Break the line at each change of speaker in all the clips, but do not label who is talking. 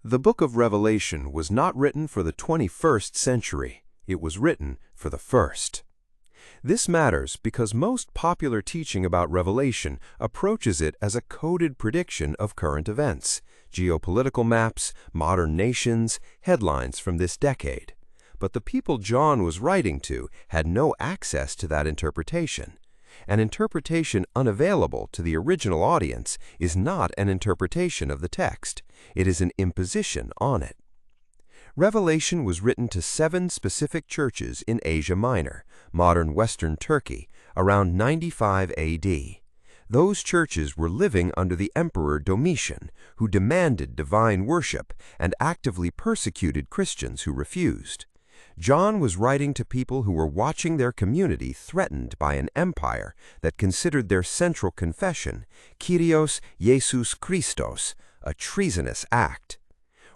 The book of Revelation was not written for the 21st century. It was written for the first. This matters because most popular teaching about Revelation approaches it as a coded prediction of current events, geopolitical maps, modern nations, headlines from this decade. But the people John was writing to had no access to that interpretation. An interpretation unavailable to the original audience is not an interpretation of the text. It is an imposition on it. Revelation was written to 7 specific churches in Asia Minor, modern Western Turkey, around 95 A.D. Those churches were living under the Emperor Domitian, who demanded divine worship and actively persecuted Christians who refused. John was writing to people who were watching their community threatened by an empire that considered their central confession, Kyrios Jesus Christos, a treasonous act.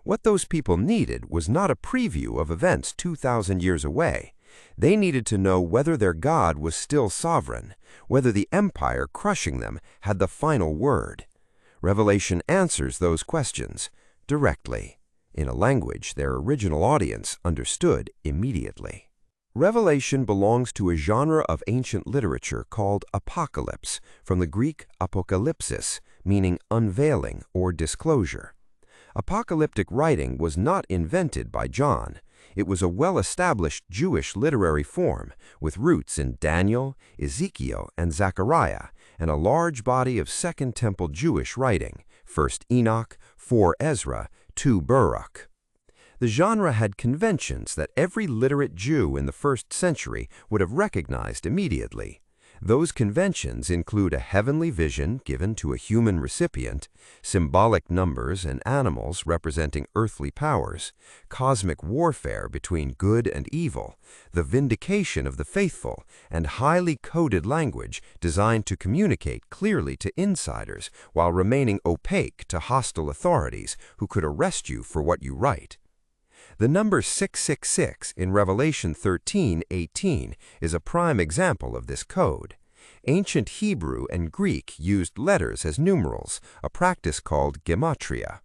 What those people needed was not a preview of events 2,000 years away. They needed to know whether their God was still sovereign, whether the empire crushing them had the final word. Revelation answers those questions directly, in a language their original audience understood immediately. Revelation belongs to a genre of ancient literature called apocalypse, from the Greek apokalypsis, meaning unveiling or disclosure. Apocalyptic writing was not invented by John. It was a well-established Jewish literary form with roots in Daniel, Ezekiel, and Zechariah, and a large body of Second Temple Jewish writing, 1 Enoch, 4 Ezra, 2 Baruch. The genre had conventions that every literate Jew in the first century would have recognized immediately. Those conventions include a heavenly vision given to a human recipient, symbolic numbers and animals representing earthly powers, cosmic warfare between good and evil, the vindication of the faithful, and highly coded language designed to communicate clearly to insiders while remaining opaque to hostile authorities who could arrest you for what you write. The number 666 in Revelation 13:18 is a prime example of this code. Ancient Hebrew and Greek used letters as numerals, a practice called gematria.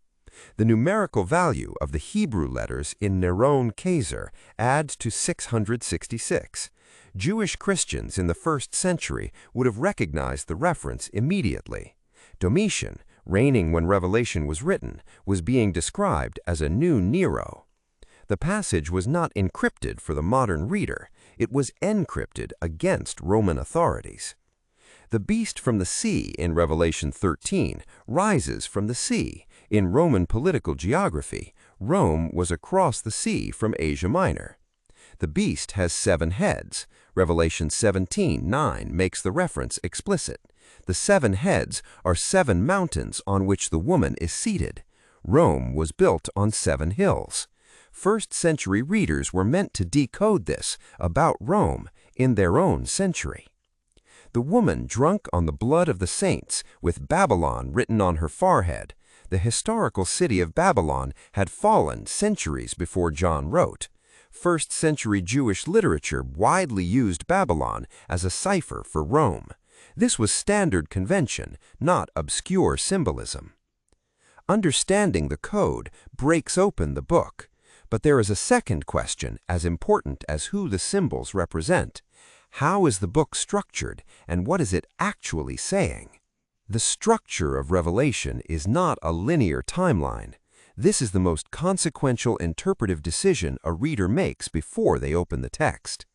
The numerical value of the Hebrew letters in Neron Kaiser adds to 666. Jewish Christians in the first century would have recognized the reference immediately. Domitian, reigning when Revelation was written, was being described as a new Nero. The passage was not encrypted for the modern reader. It was encrypted against Roman authorities. The beast from the sea in Revelation 13 rises from the sea. In Roman political geography, Rome was across the sea from Asia Minor. The beast has 7 heads. Revelation 17:9 makes the reference explicit. The 7 heads are 7 mountains on which the woman is seated. Rome was built on 7 hills. First-century readers were meant to decode this about Rome in their own century. The woman drunk on the blood of the saints, with Babylon written on her forehead. The historical city of Babylon had fallen centuries before John wrote. First-century Jewish literature widely used Babylon as a cipher for Rome. This was standard convention, not obscure symbolism. Understanding the code breaks open the book. But there is a second question as important as who the symbols represent. How is the book structured, and what is it actually saying? The structure of Revelation is not a linear timeline. This is the most consequential interpretive decision a reader makes before they open the text.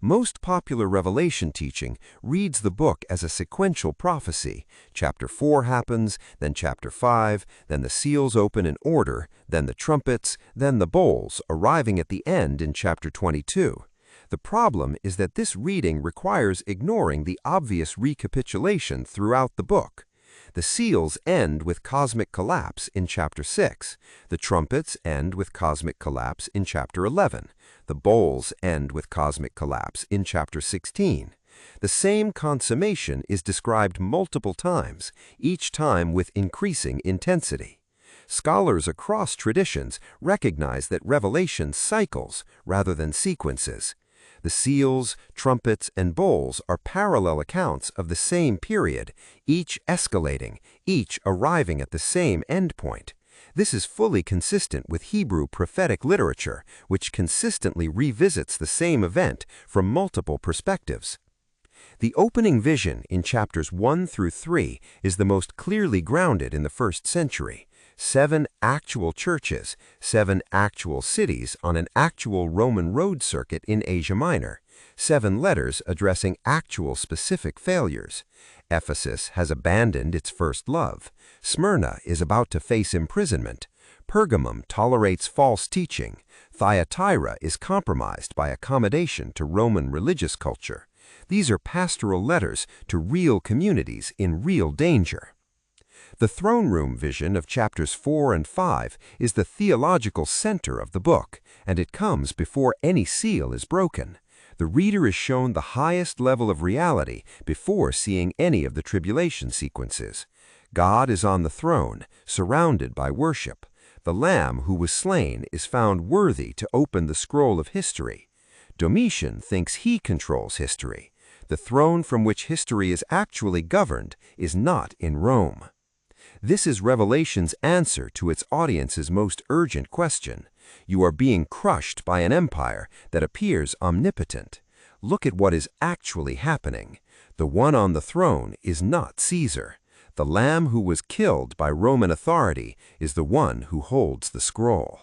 Most popular Revelation teaching reads the book as a sequential prophecy. Chapter 4 happens, then chapter 5, then the seals open in order, then the trumpets, then the bowls, arriving at the end in chapter 22. The problem is that this reading requires ignoring the obvious recapitulation throughout the book. The seals end with cosmic collapse in chapter 6. The trumpets end with cosmic collapse in chapter 11. The bowls end with cosmic collapse in chapter 16. The same consummation is described multiple times, each time with increasing intensity. Scholars across traditions recognize that Revelation cycles rather than sequences. The seals, trumpets, and bowls are parallel accounts of the same period, each escalating, each arriving at the same endpoint. This is fully consistent with Hebrew prophetic literature, which consistently revisits the same event from multiple perspectives. The opening vision in chapters 1 through 3 is the most clearly grounded in the first century. 7 actual churches, 7 actual cities on an actual Roman road circuit in Asia Minor, 7 letters addressing actual specific failures. Ephesus has abandoned its first love. Smyrna is about to face imprisonment. Pergamum tolerates false teaching. Thyatira is compromised by accommodation to Roman religious culture. These are pastoral letters to real communities in real danger. The throne room vision of chapters 4 and 5 is the theological center of the book, and it comes before any seal is broken. The reader is shown the highest level of reality before seeing any of the tribulation sequences. God is on the throne, surrounded by worship. The Lamb who was slain is found worthy to open the scroll of history. Domitian thinks he controls history. The throne from which history is actually governed is not in Rome. This is Revelation's answer to its audience's most urgent question. You are being crushed by an empire that appears omnipotent. Look at what is actually happening. The one on the throne is not Caesar. The Lamb who was killed by Roman authority is the one who holds the scroll.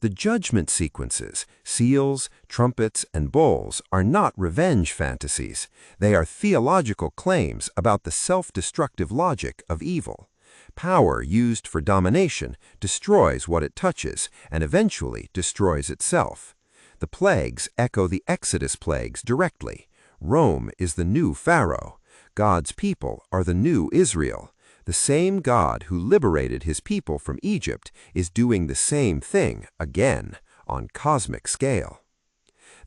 The judgment sequences, seals, trumpets, and bowls are not revenge fantasies. They are theological claims about the self-destructive logic of evil. Power used for domination destroys what it touches and eventually destroys itself. The plagues echo the Exodus plagues directly. Rome is the new Pharaoh. God's people are the new Israel. The same God who liberated his people from Egypt is doing the same thing again on cosmic scale.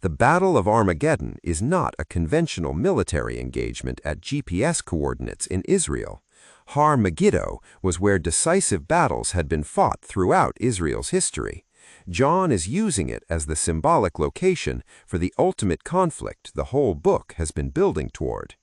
The Battle of Armageddon is not a conventional military engagement at GPS coordinates in Israel. Har Megiddo was where decisive battles had been fought throughout Israel's history. John is using it as the symbolic location for the ultimate conflict the whole book has been building toward.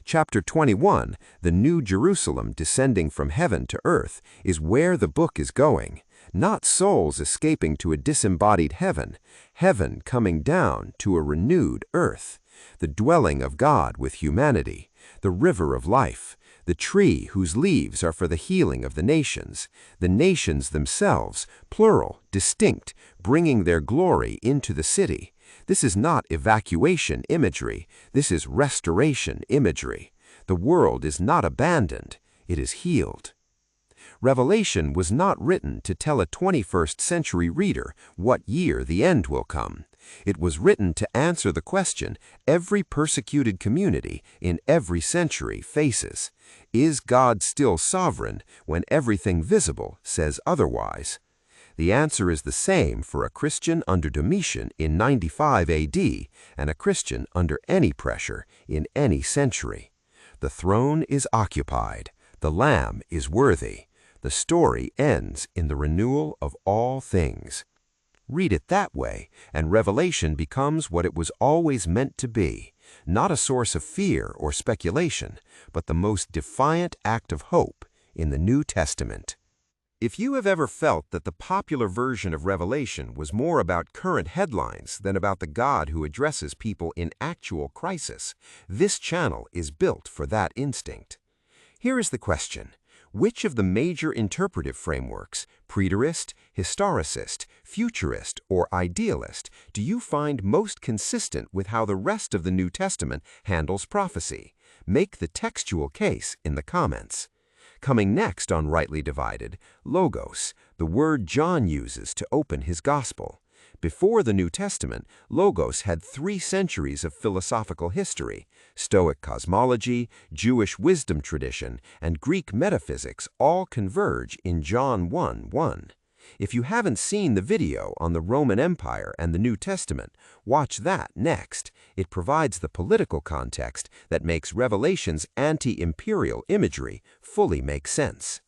Chapter 21, the New Jerusalem descending from heaven to earth, is where the book is going. Not souls escaping to a disembodied heaven, heaven coming down to a renewed earth. The dwelling of God with humanity, the river of life, the tree whose leaves are for the healing of the nations themselves, plural, distinct, bringing their glory into the city. This is not evacuation imagery, this is restoration imagery. The world is not abandoned, it is healed. Revelation was not written to tell a 21st century reader what year the end will come. It was written to answer the question every persecuted community in every century faces. Is God still sovereign when everything visible says otherwise? The answer is the same for a Christian under Domitian in 95 AD and a Christian under any pressure in any century. The throne is occupied. The Lamb is worthy. The story ends in the renewal of all things. Read it that way, and Revelation becomes what it was always meant to be, not a source of fear or speculation, but the most defiant act of hope in the New Testament. If you have ever felt that the popular version of Revelation was more about current headlines than about the God who addresses people in actual crisis, this channel is built for that instinct. Here is the question. Which of the major interpretive frameworks, preterist, historicist, futurist, or idealist, do you find most consistent with how the rest of the New Testament handles prophecy? Make the textual case in the comments. Coming next on Rightly Divided, Logos, the word John uses to open his gospel. Before the New Testament, Logos had 3 centuries of philosophical history. Stoic cosmology, Jewish wisdom tradition, and Greek metaphysics all converge in John 1:1. If you haven't seen the video on the Roman Empire and the New Testament, watch that next. It provides the political context that makes Revelation's anti-imperial imagery fully make sense.